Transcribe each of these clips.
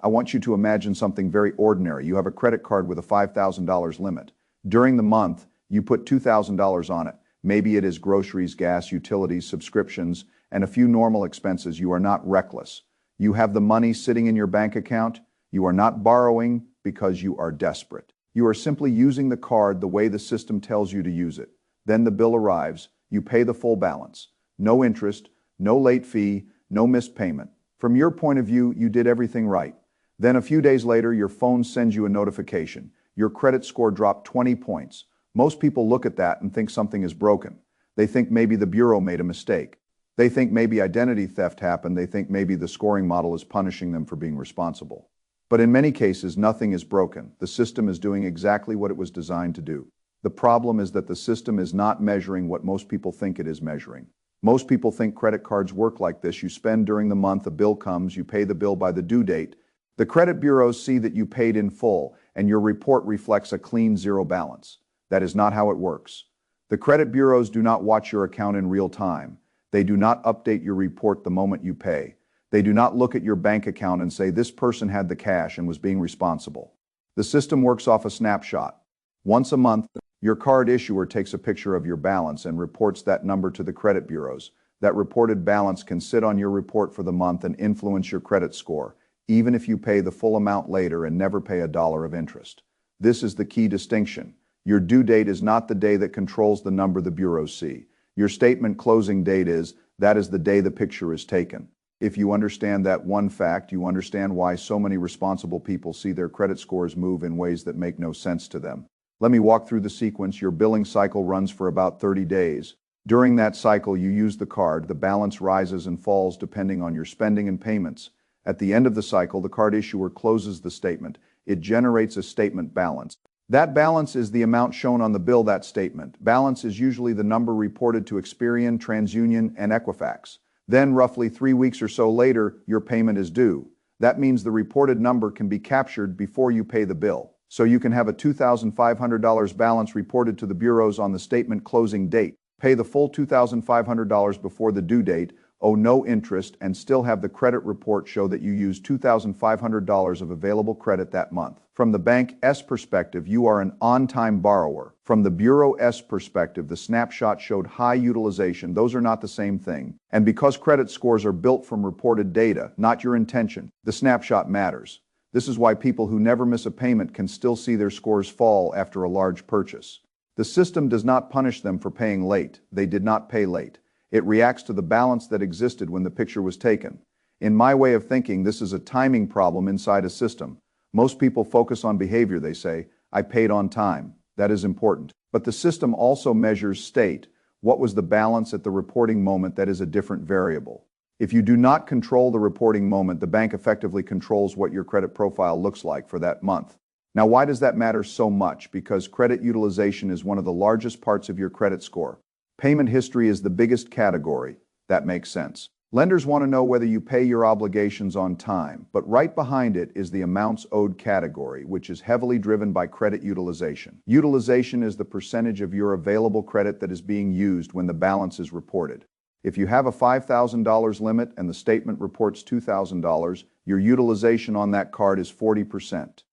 I want you to imagine something very ordinary. You have a credit card with a $5,000 limit. During the month, you put $2,000 on it. Maybe it is groceries, gas, utilities, subscriptions, and a few normal expenses. You are not reckless. You have the money sitting in your bank account. You are not borrowing because you are desperate. You are simply using the card the way the system tells you to use it. Then the bill arrives. You pay the full balance. No interest, no late fee, no missed payment. From your point of view, you did everything right. Then a few days later, your phone sends you a notification. Your credit score dropped 20 points. Most people look at that and think something is broken. They think maybe the bureau made a mistake. They think maybe identity theft happened. They think maybe the scoring model is punishing them for being responsible. But in many cases, nothing is broken. The system is doing exactly what it was designed to do. The problem is that the system is not measuring what most people think it is measuring. Most people think credit cards work like this. You spend during the month, a bill comes, you pay the bill by the due date. The credit bureaus see that you paid in full, and your report reflects a clean zero balance. That is not how it works. The credit bureaus do not watch your account in real time. They do not update your report the moment you pay. They do not look at your bank account and say this person had the cash and was being responsible. The system works off a snapshot. Once a month, your card issuer takes a picture of your balance and reports that number to the credit bureaus. That reported balance can sit on your report for the month and influence your credit score, even if you pay the full amount later and never pay $1 of interest. This is the key distinction. Your due date is not the day that controls the number the bureaus see. Your statement closing date is, that is the day the picture is taken. If you understand that one fact, you understand why so many responsible people see their credit scores move in ways that make no sense to them. Let me walk through the sequence. Your billing cycle runs for about 30 days. During that cycle, you use the card. The balance rises and falls depending on your spending and payments. At the end of the cycle, the card issuer closes the statement. It generates a statement balance. That balance is the amount shown on the bill. That statement balance is usually the number reported to Experian, TransUnion, and Equifax. Then, roughly 3 weeks or so later, your payment is due. That means the reported number can be captured before you pay the bill. So you can have a $2,500 balance reported to the bureaus on the statement closing date, pay the full $2,500 before the due date, owe no interest, and still have the credit report show that you used $2,500 of available credit that month. From the bank's perspective, you are an on-time borrower. From the bureau's perspective, the snapshot showed high utilization. Those are not the same thing. And because credit scores are built from reported data, not your intention, the snapshot matters. This is why people who never miss a payment can still see their scores fall after a large purchase. The system does not punish them for paying late. They did not pay late. It reacts to the balance that existed when the picture was taken. In my way of thinking, this is a timing problem inside a system. Most people focus on behavior. They say, I paid on time. That is important. But the system also measures state. What was the balance at the reporting moment? That is a different variable. If you do not control the reporting moment, the bank effectively controls what your credit profile looks like for that month. Now, why does that matter so much? Because credit utilization is one of the largest parts of your credit score. Payment history is the biggest category. That makes sense. Lenders want to know whether you pay your obligations on time, but right behind it is the amounts owed category, which is heavily driven by credit utilization. Utilization is the percentage of your available credit that is being used when the balance is reported. If you have a $5,000 limit and the statement reports $2,000, your utilization on that card is 40%.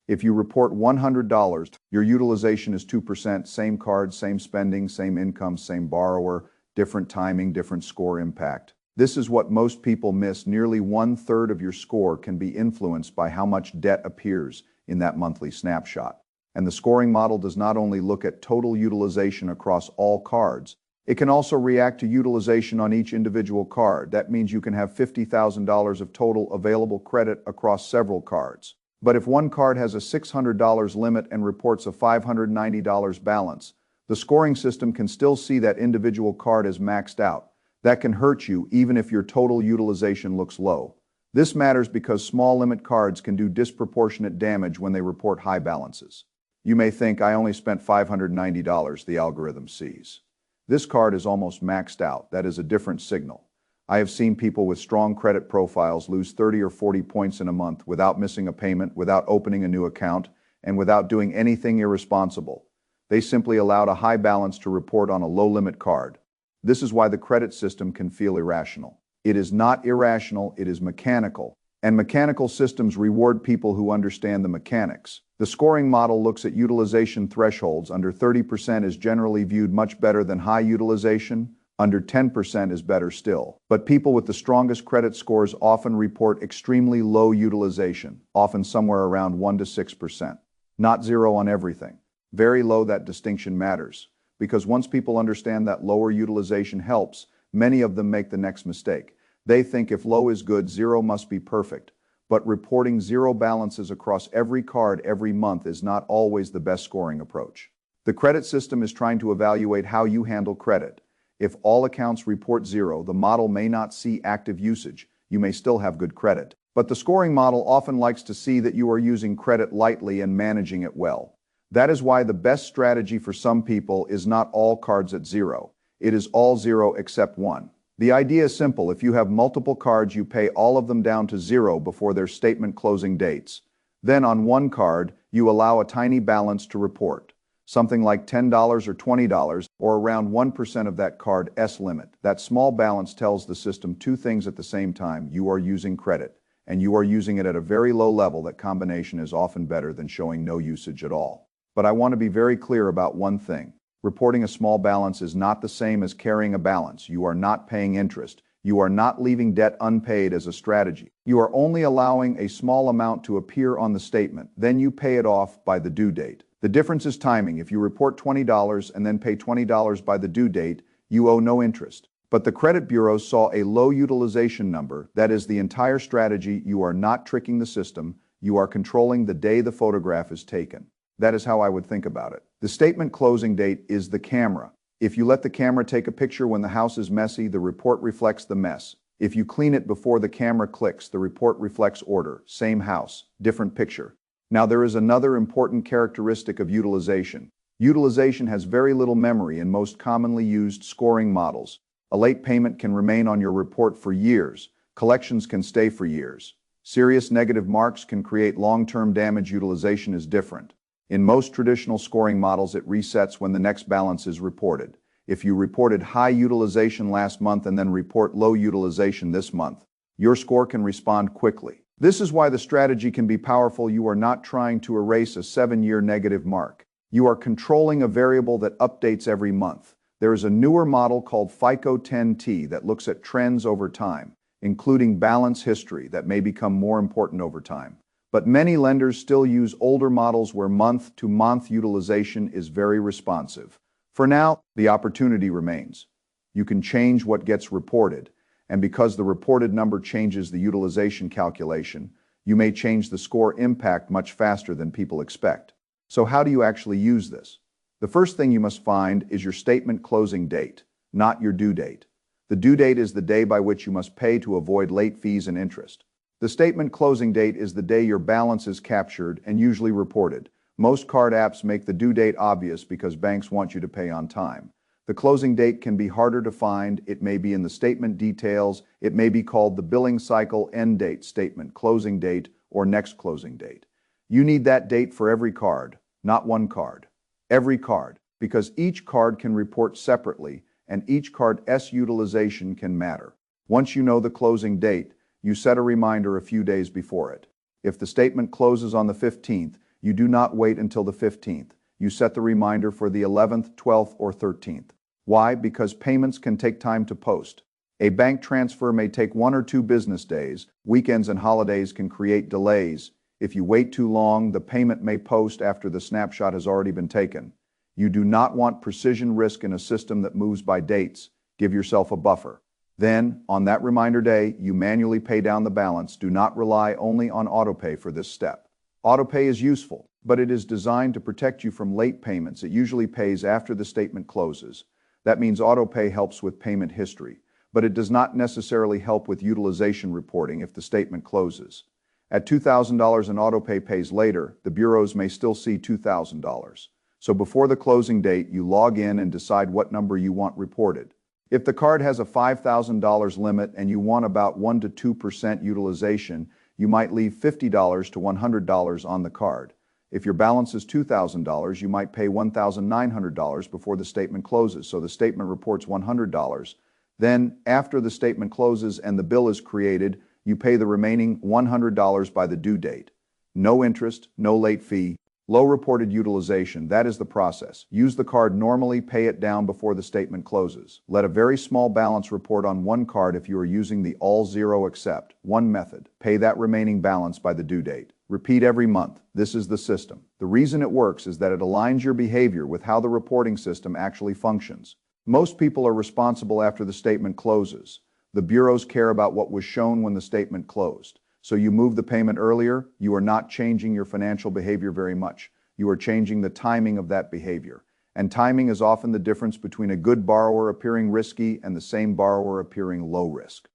If you report $100, your utilization is 2%, same card, same spending, same income, same borrower, different timing, different score impact. This is what most people miss. Nearly 1/3 of your score can be influenced by how much debt appears in that monthly snapshot. And the scoring model does not only look at total utilization across all cards, it can also react to utilization on each individual card. That means you can have $50,000 of total available credit across several cards. But if one card has a $600 limit and reports a $590 balance, the scoring system can still see that individual card as maxed out. That can hurt you even if your total utilization looks low. This matters because small limit cards can do disproportionate damage when they report high balances. You may think, I only spent $590, the algorithm sees. This card is almost maxed out. That is a different signal. I have seen people with strong credit profiles lose 30 or 40 points in a month without missing a payment, without opening a new account, and without doing anything irresponsible. They simply allowed a high balance to report on a low-limit card. This is why the credit system can feel irrational. It is not irrational, it is mechanical. And mechanical systems reward people who understand the mechanics. The scoring model looks at utilization thresholds. Under 30% is generally viewed much better than high utilization. Under 10% is better still. But people with the strongest credit scores often report extremely low utilization, often somewhere around 1 to 6%. Not zero on everything. Very low. That distinction matters. Because once people understand that lower utilization helps, many of them make the next mistake. They think if low is good, zero must be perfect. But reporting zero balances across every card every month is not always the best scoring approach. The credit system is trying to evaluate how you handle credit. If all accounts report zero, the model may not see active usage. You may still have good credit. But the scoring model often likes to see that you are using credit lightly and managing it well. That is why the best strategy for some people is not all cards at zero. It is all zero except one. The idea is simple. If you have multiple cards, you pay all of them down to zero before their statement closing dates. Then on one card, you allow a tiny balance to report. Something like $10 or $20, or around 1% of that card's limit. That small balance tells the system two things at the same time. You are using credit, and you are using it at a very low level. That combination is often better than showing no usage at all. But I want to be very clear about one thing. Reporting a small balance is not the same as carrying a balance. You are not paying interest. You are not leaving debt unpaid as a strategy. You are only allowing a small amount to appear on the statement. Then you pay it off by the due date. The difference is timing. If you report $20 and then pay $20 by the due date, you owe no interest. But the credit bureaus saw a low utilization number. That is the entire strategy. You are not tricking the system. You are controlling the day the photograph is taken. That is how I would think about it. The statement closing date is the camera. If you let the camera take a picture when the house is messy, the report reflects the mess. If you clean it before the camera clicks, the report reflects order. Same house, different picture. Now there is another important characteristic of utilization. Utilization has very little memory in most commonly used scoring models. A late payment can remain on your report for years. Collections can stay for years. Serious negative marks can create long-term damage. Utilization is different. In most traditional scoring models, it resets when the next balance is reported. If you reported high utilization last month and then report low utilization this month, your score can respond quickly. This is why the strategy can be powerful. You are not trying to erase a 7-year negative mark. You are controlling a variable that updates every month. There is a newer model called FICO 10T that looks at trends over time, including balance history that may become more important over time. But many lenders still use older models where month-to-month utilization is very responsive. For now, the opportunity remains. You can change what gets reported, and because the reported number changes the utilization calculation, you may change the score impact much faster than people expect. So how do you actually use this? The first thing you must find is your statement closing date, not your due date. The due date is the day by which you must pay to avoid late fees and interest. The statement closing date is the day your balance is captured and usually reported. Most card apps make the due date obvious because banks want you to pay on time. The closing date can be harder to find. It may be in the statement details. It may be called the billing cycle end date, statement closing date, or next closing date. You need that date for every card, not one card. Every card, because each card can report separately and each card's utilization can matter. Once you know the closing date, you set a reminder a few days before it. If the statement closes on the 15th, you do not wait until the 15th. You set the reminder for the 11th, 12th, or 13th. Why? Because payments can take time to post. A bank transfer may take 1 or 2 business days. Weekends and holidays can create delays. If you wait too long, the payment may post after the snapshot has already been taken. You do not want precision risk in a system that moves by dates. Give yourself a buffer. Then, on that reminder day, you manually pay down the balance. Do not rely only on autopay for this step. Autopay is useful, but it is designed to protect you from late payments. It usually pays after the statement closes. That means autopay helps with payment history, but it does not necessarily help with utilization reporting if the statement closes. At $2,000 and autopay pays later, the bureaus may still see $2,000. So before the closing date, you log in and decide what number you want reported. If the card has a $5,000 limit and you want about 1 to 2% utilization, you might leave $50 to $100 on the card. If your balance is $2,000, you might pay $1,900 before the statement closes, so the statement reports $100. Then, after the statement closes and the bill is created, you pay the remaining $100 by the due date. No interest, no late fee, low reported utilization. That is the process. Use the card normally, pay it down before the statement closes. Let a very small balance report on one card if you are using the all zero except one method. Pay that remaining balance by the due date. Repeat every month. This is the system. The reason it works is that it aligns your behavior with how the reporting system actually functions. Most people are responsible after the statement closes. The bureaus care about what was shown when the statement closed. So you move the payment earlier, you are not changing your financial behavior very much. You are changing the timing of that behavior. And timing is often the difference between a good borrower appearing risky and the same borrower appearing low risk.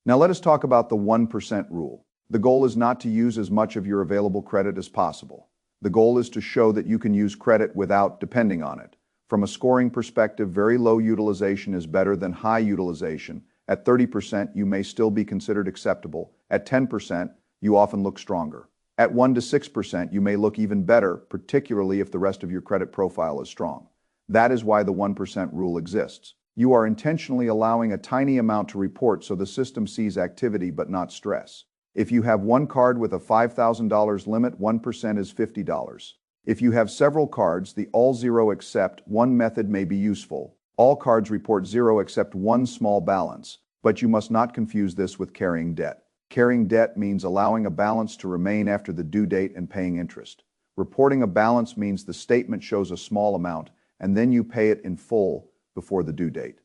Now let us talk about the 1% rule. The goal is not to use as much of your available credit as possible. The goal is to show that you can use credit without depending on it. From a scoring perspective, very low utilization is better than high utilization. At 30%, you may still be considered acceptable. At 10%, you often look stronger. At 1 to 6%, you may look even better, particularly if the rest of your credit profile is strong. That is why the 1% rule exists. You are intentionally allowing a tiny amount to report so the system sees activity but not stress. If you have one card with a $5,000 limit, 1% is $50. If you have several cards, the all zero except one method may be useful. All cards report zero except one small balance, but you must not confuse this with carrying debt. Carrying debt means allowing a balance to remain after the due date and paying interest. Reporting a balance means the statement shows a small amount, and then you pay it in full before the due date.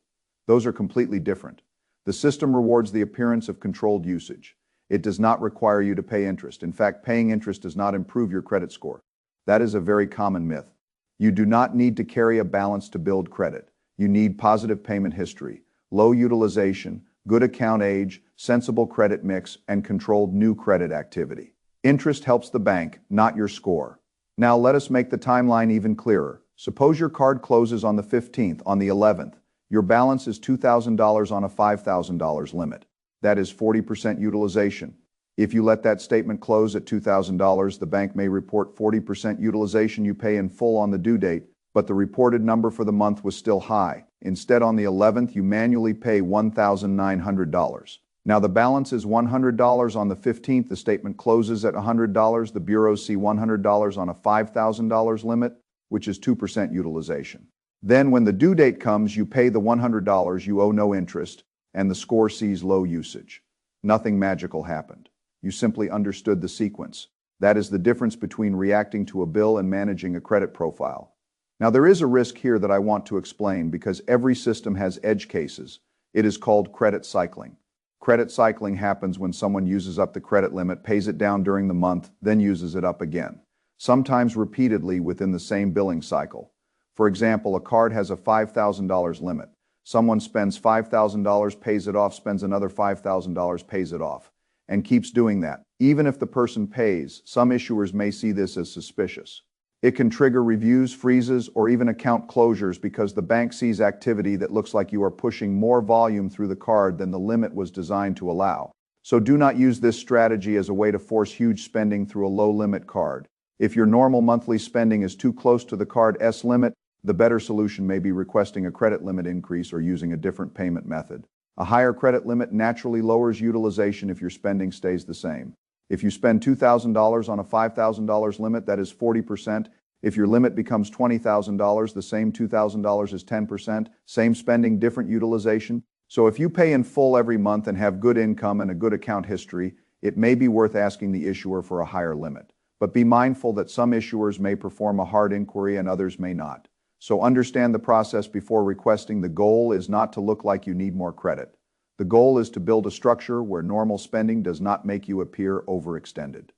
Those are completely different. The system rewards the appearance of controlled usage. It does not require you to pay interest. In fact, paying interest does not improve your credit score. That is a very common myth. You do not need to carry a balance to build credit. You need positive payment history, low utilization, good account age, sensible credit mix, and controlled new credit activity. Interest helps the bank, not your score. Now let us make the timeline even clearer. Suppose your card closes on the 15th. On the 11th, your balance is $2,000 on a $5,000 limit. That is 40% utilization. If you let that statement close at $2,000, the bank may report 40% utilization. You pay in full on the due date, but the reported number for the month was still high. Instead, on the 11th, you manually pay $1,900. Now the balance is $100 on the 15th. The statement closes at $100. The bureaus see $100 on a $5,000 limit, which is 2% utilization. Then when the due date comes, you pay the $100, you owe no interest, and the score sees low usage. Nothing magical happened. You simply understood the sequence. That is the difference between reacting to a bill and managing a credit profile. Now there is a risk here that I want to explain because every system has edge cases. It is called credit cycling. Credit cycling happens when someone uses up the credit limit, pays it down during the month, then uses it up again, sometimes repeatedly within the same billing cycle. For example, a card has a $5,000 limit. Someone spends $5,000, pays it off, spends another $5,000, pays it off, and keeps doing that. Even if the person pays, some issuers may see this as suspicious. It can trigger reviews, freezes, or even account closures because the bank sees activity that looks like you are pushing more volume through the card than the limit was designed to allow. So do not use this strategy as a way to force huge spending through a low-limit card. If your normal monthly spending is too close to the card's limit, the better solution may be requesting a credit limit increase or using a different payment method. A higher credit limit naturally lowers utilization if your spending stays the same. If you spend $2,000 on a $5,000 limit, that is 40%. If your limit becomes $20,000, the same $2,000 is 10%. Same spending, different utilization. So if you pay in full every month and have good income and a good account history, it may be worth asking the issuer for a higher limit. But be mindful that some issuers may perform a hard inquiry and others may not. So understand the process before requesting. The goal is not to look like you need more credit. The goal is to build a structure where normal spending does not make you appear overextended.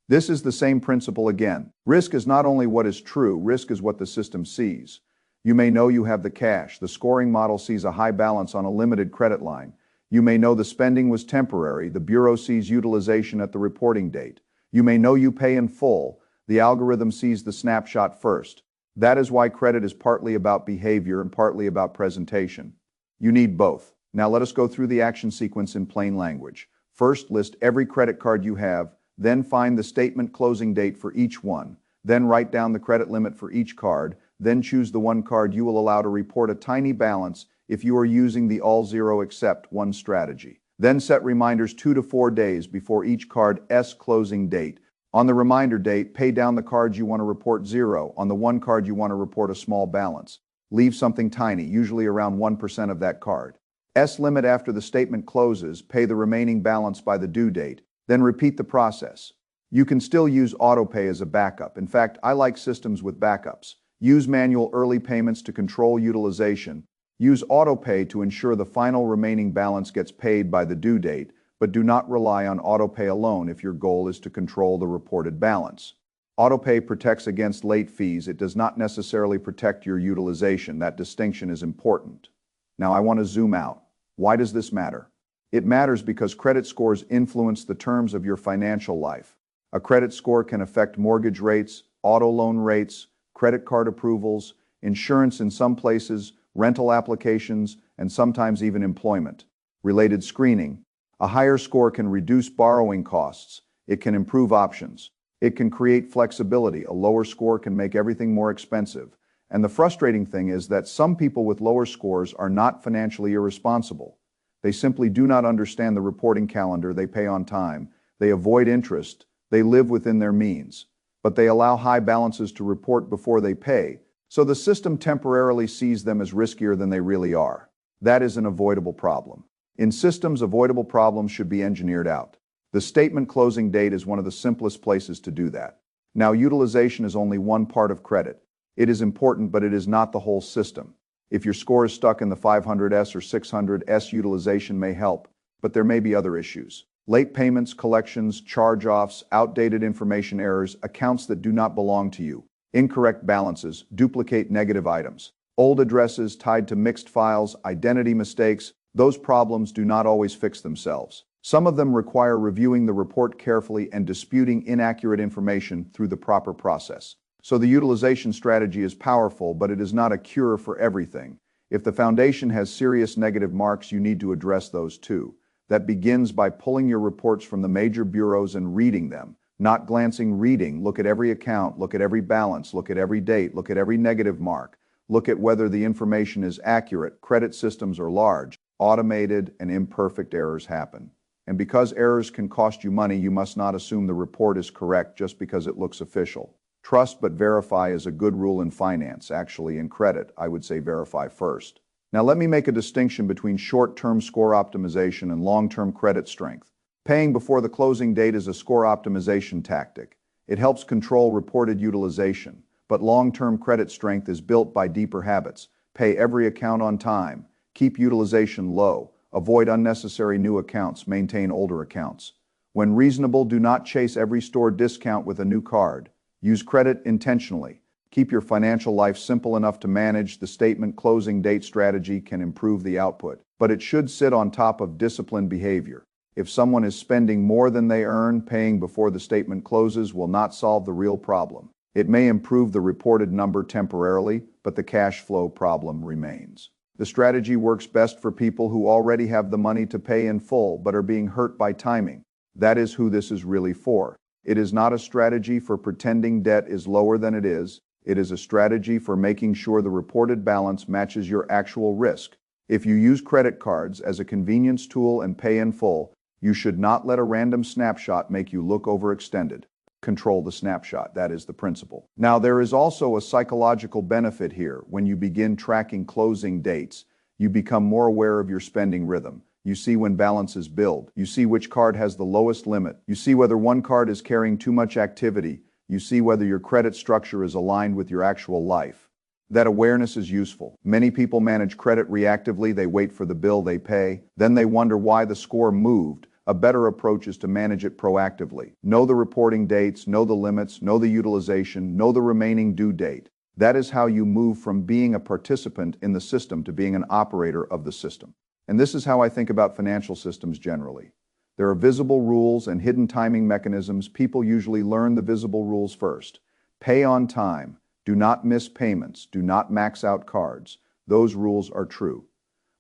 This is the same principle again. Risk is not only what is true, risk is what the system sees. You may know you have the cash. The scoring model sees a high balance on a limited credit line. You may know the spending was temporary. The bureau sees utilization at the reporting date. You may know you pay in full. The algorithm sees the snapshot first. That is why credit is partly about behavior and partly about presentation. You need both. Now let us go through the action sequence in plain language. First, list every credit card you have, then find the statement closing date for each one, then write down the credit limit for each card, then choose the one card you will allow to report a tiny balance if you are using the all zero except one strategy. Then set reminders 2 to 4 days before each card's closing date. On the reminder date, pay down the cards you want to report zero. On the one card you want to report a small balance. Leave something tiny, usually around 1% of that card's limit after the statement closes, pay the remaining balance by the due date, then repeat the process. You can still use autopay as a backup. In fact, I like systems with backups. Use manual early payments to control utilization. Use autopay to ensure the final remaining balance gets paid by the due date, but do not rely on autopay alone if your goal is to control the reported balance. Autopay protects against late fees. It does not necessarily protect your utilization. That distinction is important. Now I want to zoom out. Why does this matter? It matters because credit scores influence the terms of your financial life. A credit score can affect mortgage rates, auto loan rates, credit card approvals, insurance in some places, rental applications, and sometimes even employment-related screening. A higher score can reduce borrowing costs. It can improve options. It can create flexibility. A lower score can make everything more expensive. And the frustrating thing is that some people with lower scores are not financially irresponsible. They simply do not understand the reporting calendar. They pay on time. They avoid interest. They live within their means. But they allow high balances to report before they pay, so the system temporarily sees them as riskier than they really are. That is an avoidable problem. In systems, avoidable problems should be engineered out. The statement closing date is one of the simplest places to do that. Now, utilization is only one part of credit. It is important, but it is not the whole system. If your score is stuck in the 500s or 600s, utilization may help, but there may be other issues. Late payments, collections, charge-offs, outdated information errors, accounts that do not belong to you, incorrect balances, duplicate negative items, old addresses tied to mixed files, identity mistakes. Those problems do not always fix themselves. Some of them require reviewing the report carefully and disputing inaccurate information through the proper process. So the utilization strategy is powerful, but it is not a cure for everything. If the foundation has serious negative marks, you need to address those too. That begins by pulling your reports from the major bureaus and reading them. Not glancing, reading. Look at every account, look at every balance, look at every date, look at every negative mark. Look at whether the information is accurate. Credit systems are large, automated, and imperfect errors happen. And because errors can cost you money, you must not assume the report is correct just because it looks official. Trust but verify is a good rule in finance. Actually, in credit, I would say verify first. Now let me make a distinction between short-term score optimization and long-term credit strength. Paying before the closing date is a score optimization tactic. It helps control reported utilization, but long-term credit strength is built by deeper habits. Pay every account on time, keep utilization low, avoid unnecessary new accounts, maintain older accounts. When reasonable, do not chase every store discount with a new card. Use credit intentionally. Keep your financial life simple enough to manage. The statement closing date strategy can improve the output, but it should sit on top of disciplined behavior. If someone is spending more than they earn, paying before the statement closes will not solve the real problem. It may improve the reported number temporarily, but the cash flow problem remains. The strategy works best for people who already have the money to pay in full but are being hurt by timing. That is who this is really for. It is not a strategy for pretending debt is lower than it is. It is a strategy for making sure the reported balance matches your actual risk. If you use credit cards as a convenience tool and pay in full, you should not let a random snapshot make you look overextended. Control the snapshot. That is the principle. Now, there is also a psychological benefit here. When you begin tracking closing dates, you become more aware of your spending rhythm. You see when balances build. You see which card has the lowest limit. You see whether one card is carrying too much activity. You see whether your credit structure is aligned with your actual life. That awareness is useful. Many people manage credit reactively. They wait for the bill, they pay. Then they wonder why the score moved. A better approach is to manage it proactively. Know the reporting dates, know the limits, know the utilization, know the remaining due date. That is how you move from being a participant in the system to being an operator of the system. And this is how I think about financial systems generally. There are visible rules and hidden timing mechanisms. People usually learn the visible rules first. Pay on time. Do not miss payments. Do not max out cards. Those rules are true.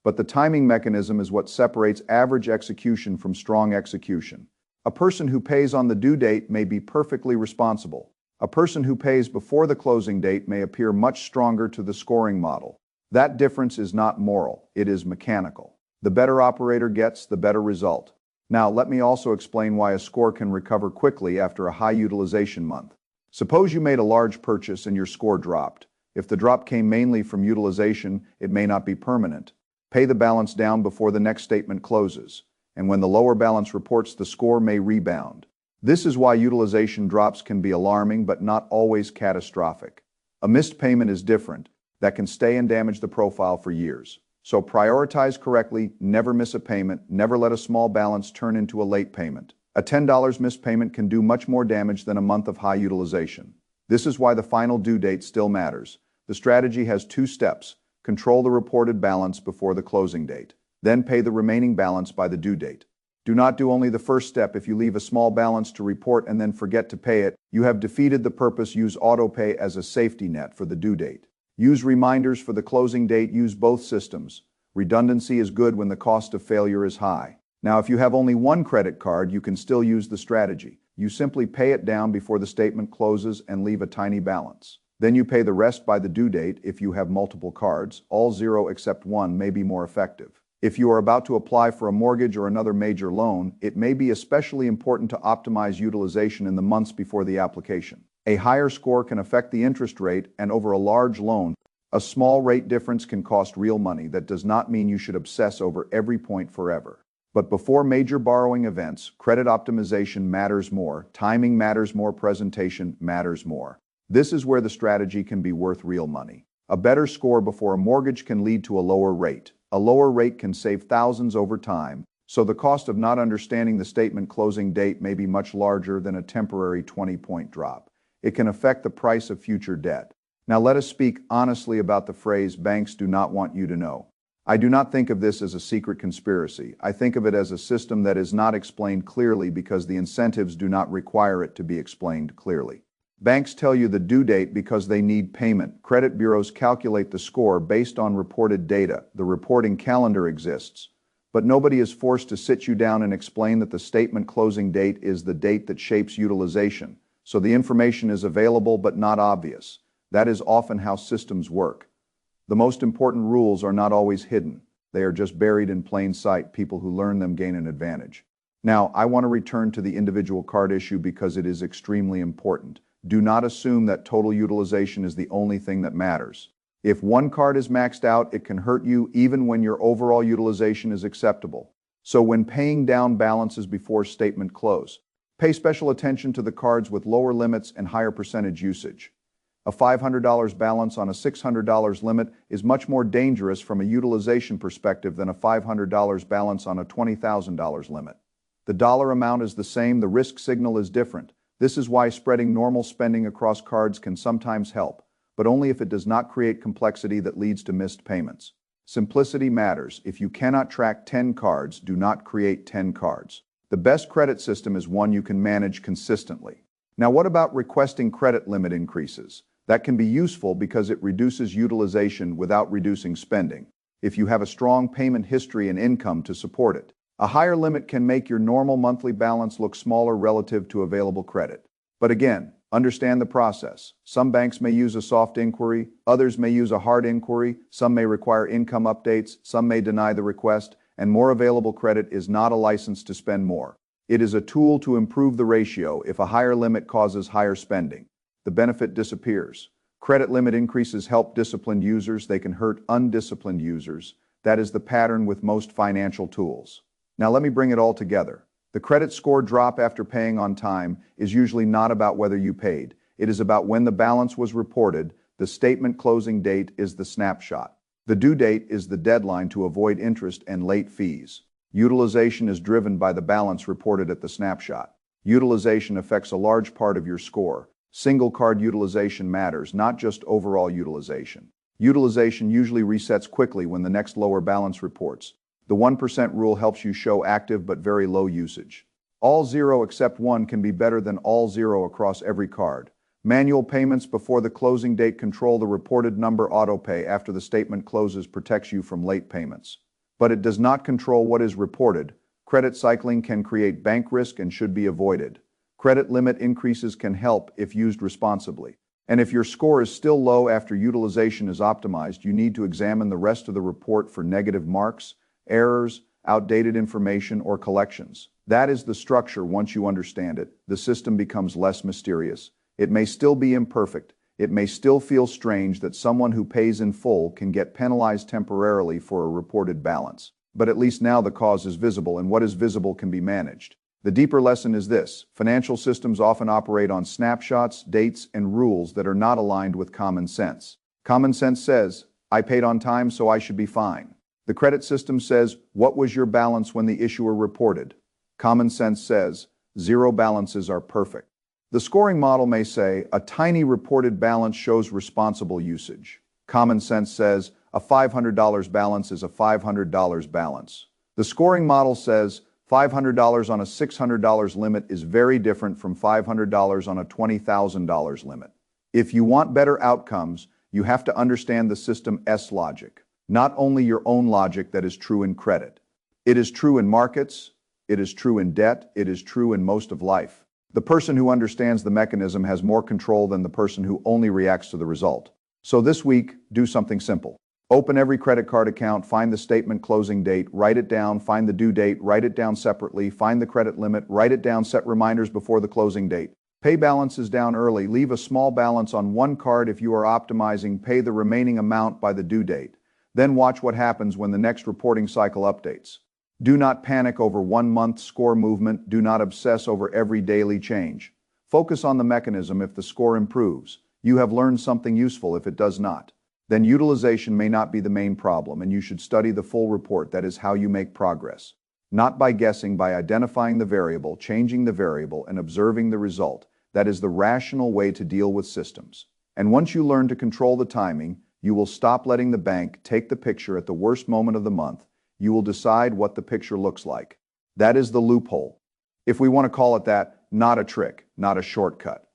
But the timing mechanism is what separates average execution from strong execution. A person who pays on the due date may be perfectly responsible. A person who pays before the closing date may appear much stronger to the scoring model. That difference is not moral, it is mechanical. The better operator gets, the better result. Now, let me also explain why a score can recover quickly after a high utilization month. Suppose you made a large purchase and your score dropped. If the drop came mainly from utilization, it may not be permanent. Pay the balance down before the next statement closes, and when the lower balance reports, the score may rebound. This is why utilization drops can be alarming but not always catastrophic. A missed payment is different. That can stay and damage the profile for years. So prioritize correctly, never miss a payment, never let a small balance turn into a late payment. A $10 missed payment can do much more damage than a month of high utilization. This is why the final due date still matters. The strategy has 2 steps. Control the reported balance before the closing date. Then pay the remaining balance by the due date. Do not do only the first step. If you leave a small balance to report and then forget to pay it, you have defeated the purpose. Use autopay as a safety net for the due date. Use reminders for the closing date. Use both systems. Redundancy is good when the cost of failure is high. Now, if you have only one credit card, you can still use the strategy. You simply pay it down before the statement closes and leave a tiny balance. Then you pay the rest by the due date. If you have multiple cards, all 0 except 1 may be more effective. If you are about to apply for a mortgage or another major loan, it may be especially important to optimize utilization in the months before the application. A higher score can affect the interest rate, and over a large loan, a small rate difference can cost real money. That does not mean you should obsess over every point forever. But before major borrowing events, credit optimization matters more, timing matters more, presentation matters more. This is where the strategy can be worth real money. A better score before a mortgage can lead to a lower rate. A lower rate can save thousands over time, so the cost of not understanding the statement closing date may be much larger than a temporary 20-point drop. It can affect the price of future debt. Now let us speak honestly about the phrase banks do not want you to know. I do not think of this as a secret conspiracy. I think of it as a system that is not explained clearly because the incentives do not require it to be explained clearly. Banks tell you the due date because they need payment. Credit bureaus calculate the score based on reported data. The reporting calendar exists. But nobody is forced to sit you down and explain that the statement closing date is the date that shapes utilization. So the information is available but not obvious. That is often how systems work. The most important rules are not always hidden. They are just buried in plain sight. People who learn them gain an advantage. Now, I want to return to the individual card issue because it is extremely important. Do not assume that total utilization is the only thing that matters. If one card is maxed out, it can hurt you even when your overall utilization is acceptable. So when paying down balances before statement close, pay special attention to the cards with lower limits and higher percentage usage. A $500 balance on a $600 limit is much more dangerous from a utilization perspective than a $500 balance on a $20,000 limit. The dollar amount is the same, the risk signal is different. This is why spreading normal spending across cards can sometimes help, but only if it does not create complexity that leads to missed payments. Simplicity matters. If you cannot track 10 cards, do not create 10 cards. The best credit system is one you can manage consistently. Now, what about requesting credit limit increases? That can be useful because it reduces utilization without reducing spending, if you have a strong payment history and income to support it. A higher limit can make your normal monthly balance look smaller relative to available credit. But again, understand the process. Some banks may use a soft inquiry, others may use a hard inquiry, some may require income updates, some may deny the request, and more available credit is not a license to spend more. It is a tool to improve the ratio. If a higher limit causes higher spending, the benefit disappears. Credit limit increases help disciplined users. They can hurt undisciplined users. That is the pattern with most financial tools. Now let me bring it all together. The credit score drop after paying on time is usually not about whether you paid. It is about when the balance was reported. The statement closing date is the snapshot. The due date is the deadline to avoid interest and late fees. Utilization is driven by the balance reported at the snapshot. Utilization affects a large part of your score. Single card utilization matters, not just overall utilization. Utilization usually resets quickly when the next lower balance reports. The 1% rule helps you show active but very low usage. All 0 except 1 can be better than all 0 across every card. Manual payments before the closing date control the reported number. Autopay after the statement closes protects you from late payments. But it does not control what is reported. Credit cycling can create bank risk and should be avoided. Credit limit increases can help if used responsibly. And if your score is still low after utilization is optimized, you need to examine the rest of the report for negative marks. errors, outdated information, or collections. That is the structure. Once you understand it, the system becomes less mysterious. It may still be imperfect. It may still feel strange that someone who pays in full can get penalized temporarily for a reported balance. But at least now the cause is visible, and what is visible can be managed. The deeper lesson is this: financial systems often operate on snapshots, dates, and rules that are not aligned with common sense. Common sense says, I paid on time, so I should be fine. The credit system says, what was your balance when the issuer reported? Common sense says, zero balances are perfect. The scoring model may say, a tiny reported balance shows responsible usage. Common sense says, a $500 balance is a $500 balance. The scoring model says, $500 on a $600 limit is very different from $500 on a $20,000 limit. If you want better outcomes, you have to understand the system's logic, not only your own logic that is true in credit. It is true in markets, it is true in debt, it is true in most of life. The person who understands the mechanism has more control than the person who only reacts to the result. So this week, do something simple. Open every credit card account, find the statement closing date, write it down, find the due date, write it down separately, find the credit limit, write it down, set reminders before the closing date. Pay balances down early, leave a small balance on one card if you are optimizing, pay the remaining amount by the due date. Then watch what happens when the next reporting cycle updates. Do not panic over 1 month score movement. Do not obsess over every daily change. Focus on the mechanism. If the score improves, you have learned something useful. If it does not, then utilization may not be the main problem, and you should study the full report. That is how you make progress. Not by guessing, by identifying the variable, changing the variable, and observing the result. That is the rational way to deal with systems. And once you learn to control the timing, you will stop letting the bank take the picture at the worst moment of the month. You will decide what the picture looks like. That is the loophole. If we want to call it that, not a trick, not a shortcut.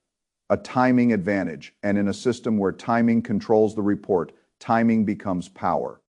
A timing advantage, and in a system where timing controls the report, timing becomes power.